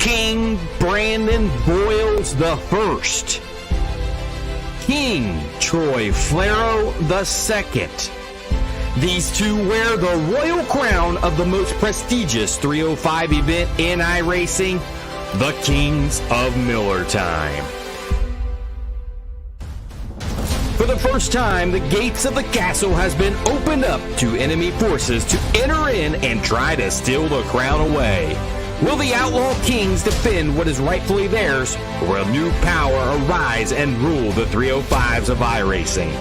King Brandon Boyles the First, King Troy Flero the Second. These two wear the royal crown of the most prestigious 305 event in iRacing, the Kings of Millertime. For the first time, the gates of the castle has been opened up to enemy forces to enter in and try to steal the crown away. Will the Outlaw Kings defend what is rightfully theirs, or will new power arise and rule the 305s of iRacing?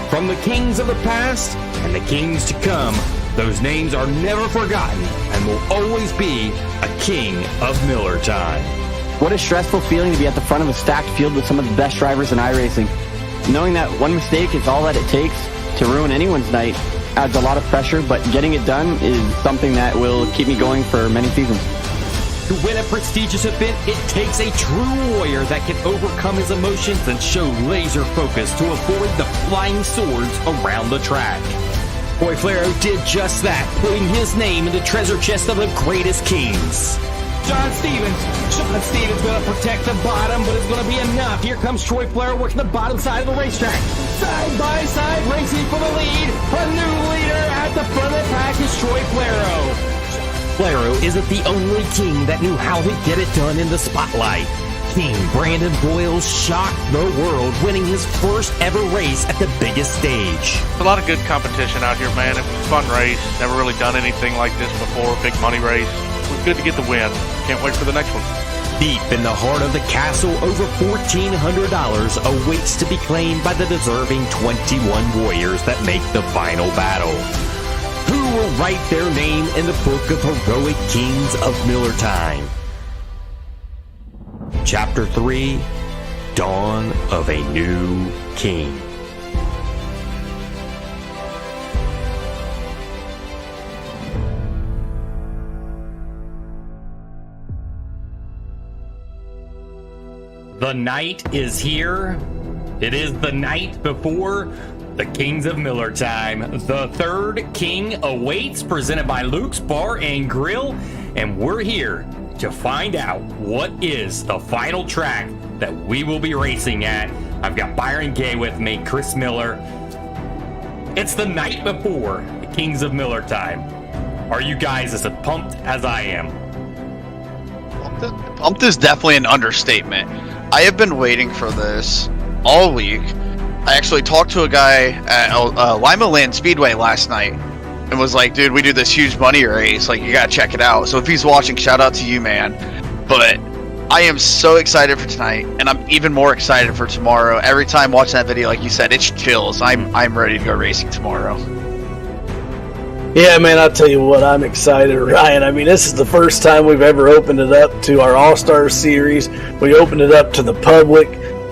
From the kings of the past and the kings to come, those names are never forgotten and will always be a king of Millertime. What a stressful feeling to be at the front of a stacked field with some of the best drivers in iRacing. Knowing that one mistake is all that it takes to ruin anyone's night adds a lot of pressure, but getting it done is something that will keep me going for many seasons. To win a prestigious event, it takes a true warrior that can overcome his emotions and show laser focus to avoid the flying swords around the track. Troy Flero did just that, putting his name in the treasure chest of the greatest kings. Sean Stevens going to protect the bottom, but it's going to be enough. Here comes Troy Flero working the bottom side of the racetrack. Side by side, racing for the lead. A new leader at the front of the pack is Troy Flero. Flero isn't the only king that knew how to get it done in the spotlight. King Brandon Boyles shocked the world, winning his first ever race at the biggest stage. A lot of good competition out here, man. It was a fun race. Never really done anything like this before. Big money race. It was good to get the win. Can't wait for the next one. Deep in the heart of the castle, over $1,400 awaits to be claimed by the deserving 21 warriors that make the final battle. Who will write their name in the book of heroic kings of Millertime? Chapter 3, Dawn of a New King. The night is here. It is the night before the Kings of Millertime. The third king awaits, presented by Luke's Bar and Grill, and we're here to find out what is the final track that we will be racing at. I've got Byron Gay with me, Chris Miller. It's the night before the Kings of Millertime. Are you guys as pumped as I am? Pumped is definitely an understatement. I have been waiting for this all week. I actually talked to a guy at Lima Land Speedway last night and was like, dude, we do this huge money race. Like, you gotta check it out. So if he's watching, shout out to you, man. But I am so excited for tonight, and I'm even more excited for tomorrow. Every time watching that video, like you said, it's chills. I'm ready to go racing tomorrow. Yeah, man, I'll tell you what, I'm excited, Ryan. I mean, this is the first time we've ever opened it up to our All-Star Series. We opened it up to the public.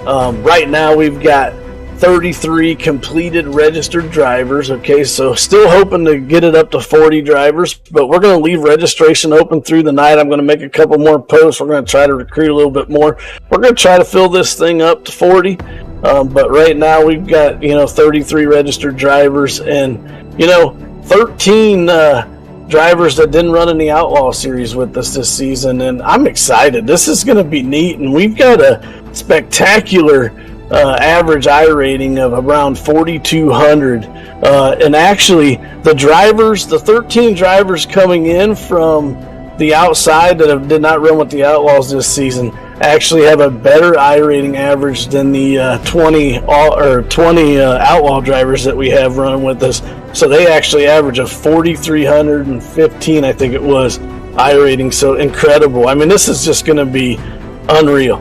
Right now, we've got 33 completed registered drivers. Okay, so still hoping to get it up to 40 drivers, but we're going to leave registration open through the night. I'm going to make a couple more posts. We're going to try to recruit a little bit more. We're going to try to fill this thing up to 40, but right now we've got 33 registered drivers, and 13 drivers that didn't run in the Outlaw Series with us this season, and I'm excited. This is going to be neat, and we've got a spectacular average I rating of around 4,200. And actually, the 13 drivers coming in from the outside that did not run with the Outlaws this season actually have a better I rating average than the 20 Outlaw drivers that we have running with us. So they actually average a 4,315, I think it was, I rating. So incredible. I mean, this is just going to be unreal.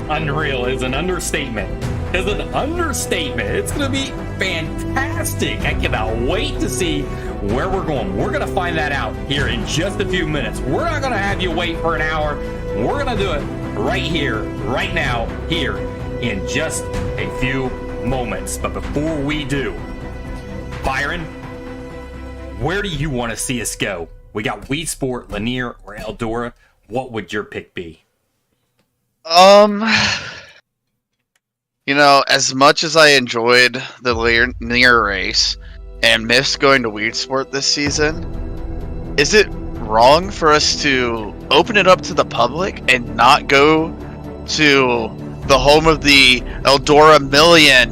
Unreal is an understatement. It's going to be fantastic. I cannot wait to see where we're going. We're going to find that out here in just a few minutes. We're not going to have you wait for an hour. We're going to do it right here, right now, here in just a few moments. But before we do, Byron, where do you want to see us go? We got Wii Sport, Lanier, or Eldora. What would your pick be? As much as I enjoyed the Lanier race and missed going to Weed Sport this season, is it wrong for us to open it up to the public and not go to the home of the Eldora Million,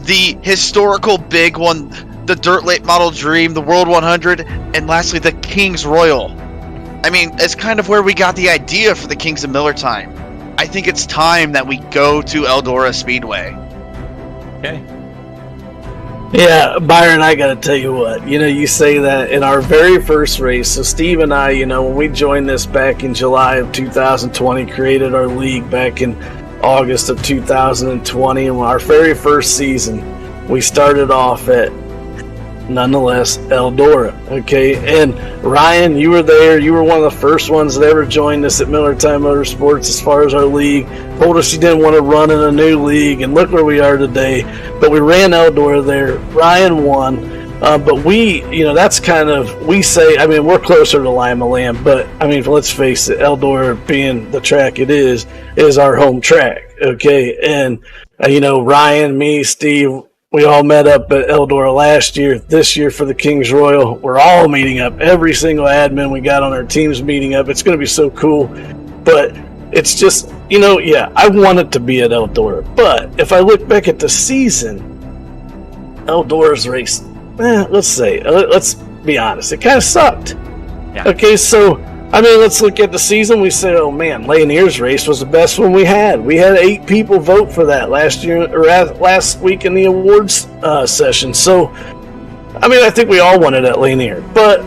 the historical big one, the Dirt Late Model Dream, the World 100, and lastly the King's Royal? I mean, it's kind of where we got the idea for the Kings of Millertime. I think it's time that we go to Eldora Speedway. Okay. Yeah, Byron, I gotta tell you what, you say that in our very first race. So Steve and I, when we joined this back in July of 2020, created our league back in August of 2020, and our very first season, we started off at, nonetheless, Eldora. Okay, and Ryan, you were there. You were one of the first ones that ever joined us at Millertime Motorsports as far as our league. Told us you didn't want to run in a new league, and look where we are today. But we ran Eldora there. Ryan won. But we, that's kind of, we say, I mean, we're closer to Lima Land, but I mean, let's face it, Eldora being the track it is our home track. Okay, and Ryan, me, Steve, we all met up at Eldora last year. This year for the King's Royal, we're all meeting up. Every single admin we got on our team's meeting up. It's going to be so cool. But it's just, I want it to be at Eldora. But if I look back at the season, Eldora's race, let's be honest, it kind of sucked. Yeah. Okay, so I mean, let's look at the season. We say, oh man, Laniers race was the best one we had. We had 8 people vote for that last week in the awards session. So, I mean, I think we all wanted at Lanier. But,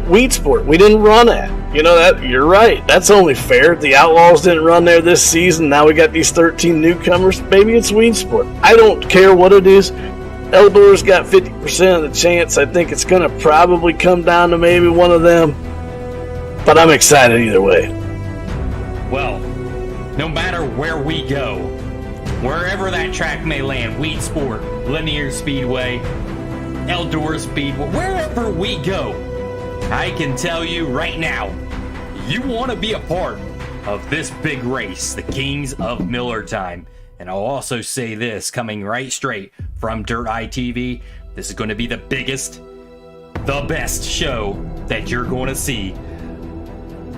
Weed Sport, we didn't run at. That you're right. That's only fair. The Outlaws didn't run there this season. Now we got these 13 newcomers. Maybe it's Weed Sport. I don't care what it is. Eldora's got 50% of the chance. I think it's going to probably come down to maybe one of them. But I'm excited either way. Well, no matter where we go, wherever that track may land, Weed Sport, Lanier Speedway, Eldora Speedway, wherever we go, I can tell you right now, you want to be a part of this big race, the Kings of Millertime. And I'll also say this, coming right straight from Dirt Eye TV, this is going to be the biggest, the best show that you're going to see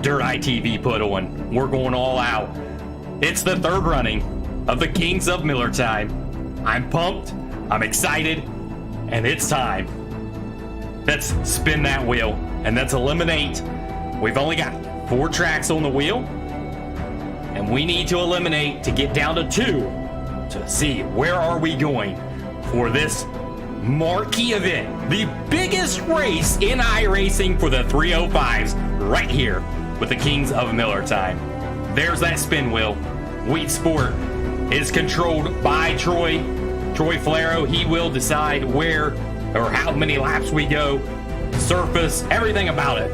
Dirt Eye TV put on. We're going all out. It's the 3rd running of the Kings of Millertime. I'm pumped, I'm excited, and it's time. Let's spin that wheel and let's eliminate. We've only got 4 tracks on the wheel, and we need to eliminate to get down to 2 to see where are we going for this marquee event, the biggest race in iRacing for the 305s right here with the Kings of Millertime. There's that spin wheel. Weed Sport is controlled by Troy Flaro. He will decide where or how many laps we go, surface, everything about it.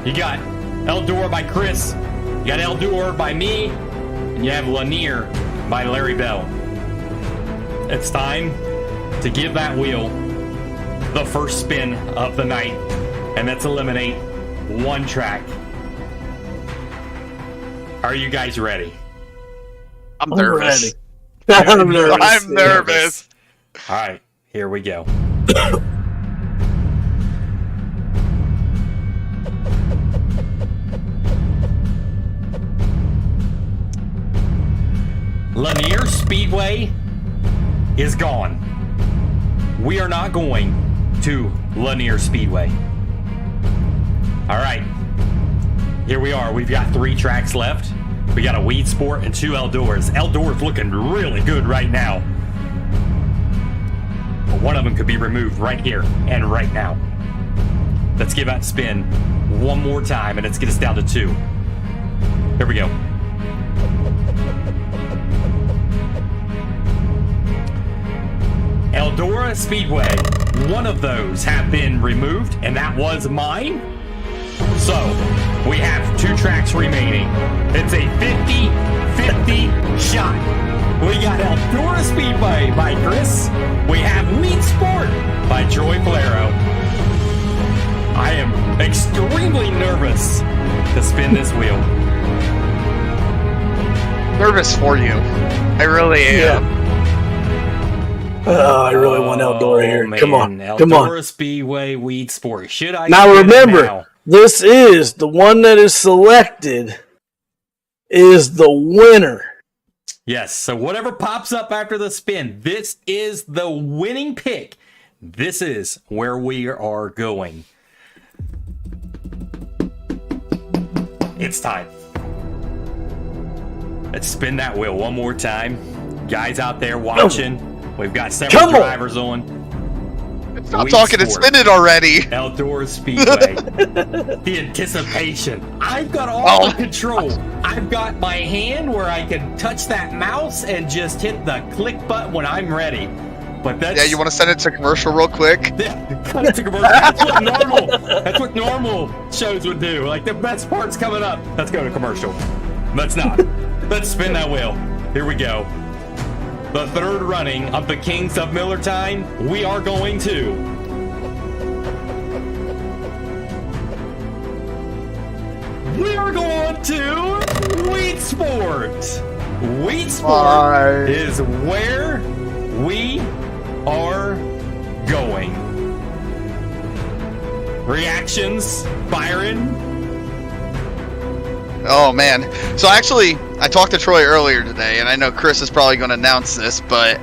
You got Eldora by Chris, you got Eldora by me, and you have Lanier by Larry Bell. It's time to give that wheel the first spin of the night, and let's eliminate 1 track. Are you guys ready? I'm nervous. Ready. I'm nervous. I'm nervous. All right, here we go. Lanier Speedway is gone. We are not going to Lanier Speedway. All right. Here we are. We've got 3 tracks left. We got a Weed Sport and 2 Eldoras. Eldora's looking really good right now. But one of them could be removed right here and right now. Let's give that spin one more time, and let's get us down to 2. Here we go. Eldora Speedway. One of those have been removed, and that was mine. So, we have 2 tracks remaining. It's a 50-50 shot. We got Eldora Speedway by Chris. We have Weed Sport by Troy Flaro. I am extremely nervous to spin this wheel. Nervous for you. I really am. Yeah. Oh, I really want Eldora here. Man. Come on. Eldora Come on. Speedway, Weed Sport. Should I Now spin it remember, now? this is the one that is selected is the winner. Yes, so whatever pops up after the spin, this is the winning pick. This is where we are going. It's time. Let's spin that wheel one more time. Guys out there watching, we've got several drivers on. Stop talking and spin it already. Outdoor Speedway. The anticipation. I've got all the control. I've got my hand where I can touch that mouse and just hit the click button when I'm ready. But that's... Yeah, you want to send it to commercial real quick? Cut it to commercial. That's what normal shows would do. Like, the best part's coming up. Let's go to commercial. Let's not. Let's spin that wheel. Here we go. The third running of the Kings of Millertime, we are going to... We are going to Wheat Sport. Wheat Sport is where we are going. Reactions, Byron? Oh man. So actually, I talked to Troy earlier today, and I know Chris is probably going to announce this, but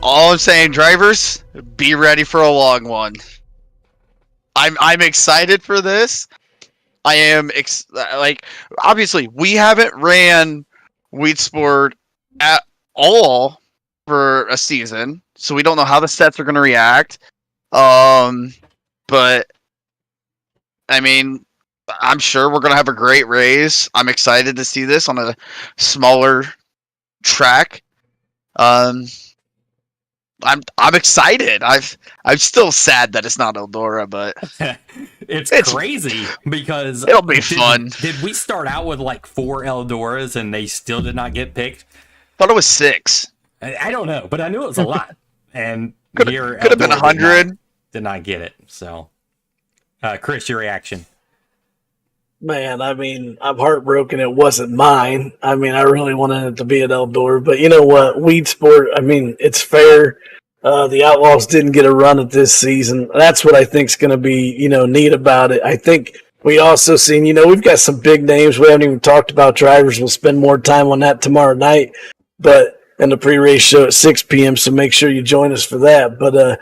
all I'm saying, drivers, be ready for a long one. I'm excited for this. I am obviously we haven't ran Wheat Sport at all for a season, so we don't know how the sets are going to react. But I mean, I'm sure we're going to have a great race. I'm excited to see this on a smaller track. I'm excited. I'm still sad that it's not Eldora, but it's crazy because it'll be fun. Did we start out with like 4 Eldoras and they still did not get picked? Thought it was 6. I don't know, but I knew it was a lot. And could have been 100. Did not get it. So, Chris, your reaction? Man, I mean, I'm heartbroken it wasn't mine. I mean, I really wanted it to be at Eldora, but you know what? Weed Sport, I mean, it's fair. The Outlaws didn't get a run at this season. That's what I think is going to be, neat about it. I think we also seen, we've got some big names. We haven't even talked about drivers. We'll spend more time on that tomorrow night, but in the pre-race show at 6 p.m., so make sure you join us for that. But,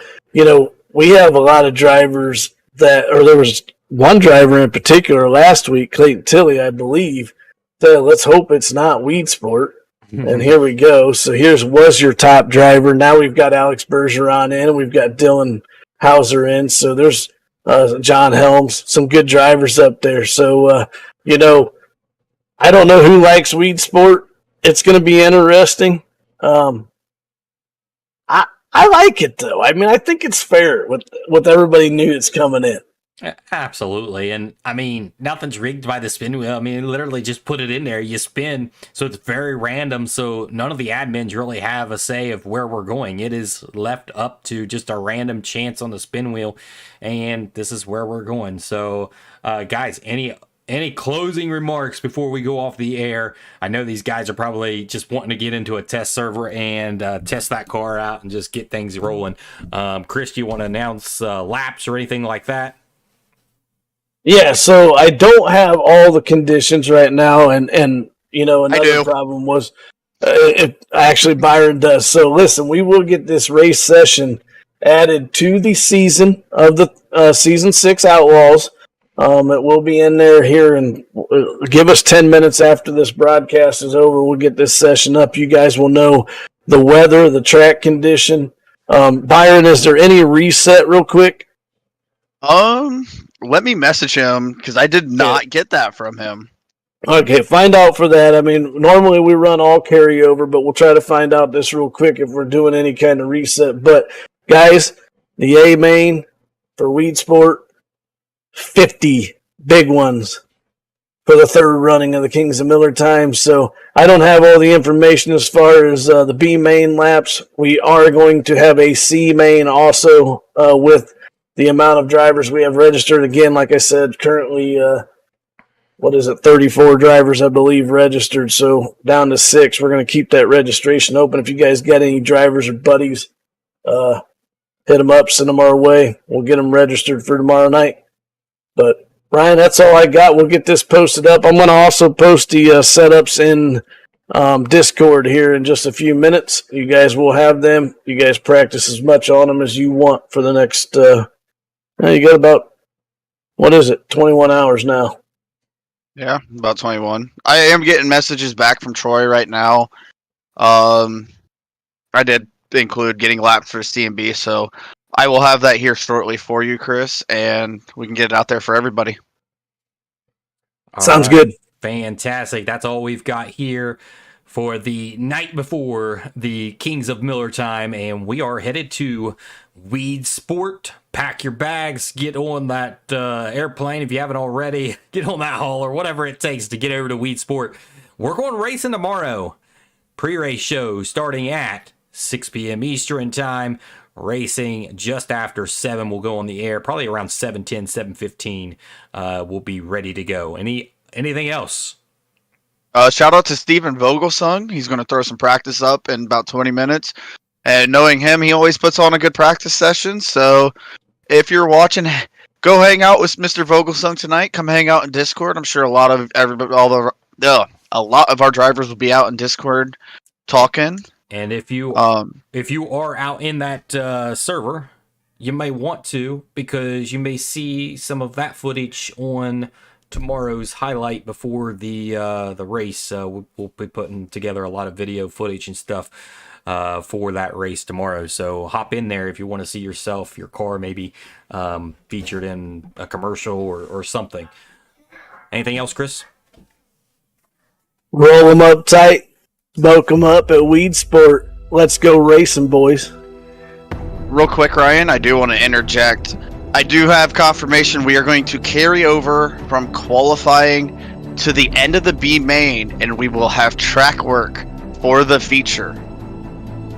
we have a lot of drivers there was one driver in particular last week, Clayton Tilley, I believe, said, let's hope it's not Weed Sport. And here we go. So was your top driver. Now we've got Alex Bergeron in, and we've got Dylan Hauser in. So there's John Helms, some good drivers up there. So, I don't know who likes Weed Sport. It's going to be interesting. I like it, though. I mean, I think it's fair with everybody new that's coming in. Absolutely. And I mean, nothing's rigged by the spin wheel. I mean, literally just put it in there, you spin. So it's very random. So none of the admins really have a say of where we're going. It is left up to just a random chance on the spin wheel. And this is where we're going. So, guys, any closing remarks before we go off the air? I know these guys are probably just wanting to get into a test server and test that car out and just get things rolling. Chris, do you want to announce laps or anything like that? Yeah, so I don't have all the conditions right now, and another problem was actually Byron does. So listen, we will get this race session added to the season of the season 6 Outlaws. It will be in there here, and give us 10 minutes after this broadcast is over. We'll get this session up. You guys will know the weather, the track condition. Byron, is there any reset real quick? Let me message him because I did not get that from him. Okay, find out for that. I mean, normally we run all carryover, but we'll try to find out this real quick if we're doing any kind of reset. But guys, the A main for Weed Sport, 50 big ones for the third running of the Kings of Millertime. So I don't have all the information as far as the B main laps. We are going to have a C main also with the amount of drivers we have registered. Again, like I said, currently, 34 drivers, I believe, registered. So down to 6. We're going to keep that registration open. If you guys got any drivers or buddies, hit them up, send them our way. We'll get them registered for tomorrow night. But Ryan, that's all I got. We'll get this posted up. I'm going to also post the setups in Discord here in just a few minutes. You guys will have them. You guys practice as much on them as you want for the next. You got about 21 hours now. Yeah, about 21. I am getting messages back from Troy right now. I did include getting laps for CMB, so I will have that here shortly for you, Chris, and we can get it out there for everybody. Sounds good. Fantastic. That's all we've got here for the night before the Kings of Millertime, and we are headed to Weed Sport. Pack your bags, get on that airplane if you haven't already. Get on that haul or whatever it takes to get over to Weed Sport. We're going racing tomorrow. Pre-race show starting at 6 p.m. Eastern time. Racing just after 7 will go on the air. Probably around 7:10, 7:15. We'll be ready to go. Anything else? Shout out to Steven Vogelsung. He's going to throw some practice up in about 20 minutes. And knowing him, he always puts on a good practice session. So if you're watching, go hang out with Mr. Vogelsung tonight. Come hang out in Discord. I'm sure a lot of our drivers will be out in Discord talking. And if you are out in that server, you may want to, because you may see some of that footage on tomorrow's highlight before the race. We'll be putting together a lot of video footage and stuff for that race tomorrow. So hop in there if you want to see yourself, your car maybe featured in a commercial or something. Anything else, Chris? Roll them up tight. Smoke them up at Weed Sport. Let's go racing, boys. Real quick, Ryan, I do want to interject. I do have confirmation we are going to carry over from qualifying to the end of the B main, and we will have track work for the feature.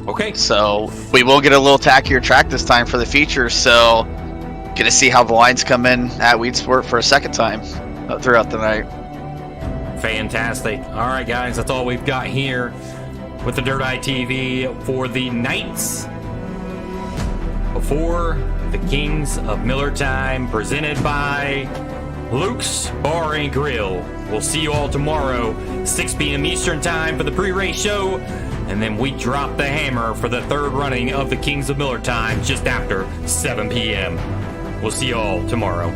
Okay. So we will get a little tackier track this time for the feature, so gonna see how the lines come in at Weed Sport for a second time throughout the night. Fantastic. All right, guys, that's all we've got here with the Dirt Eye TV for the nights before the Kings of Millertime, presented by Luke's Bar and Grill. We'll see you all tomorrow, 6 p.m. Eastern time for the pre-race show, and then we drop the hammer for the third running of the Kings of Millertime just after 7 p.m. We'll see you all tomorrow.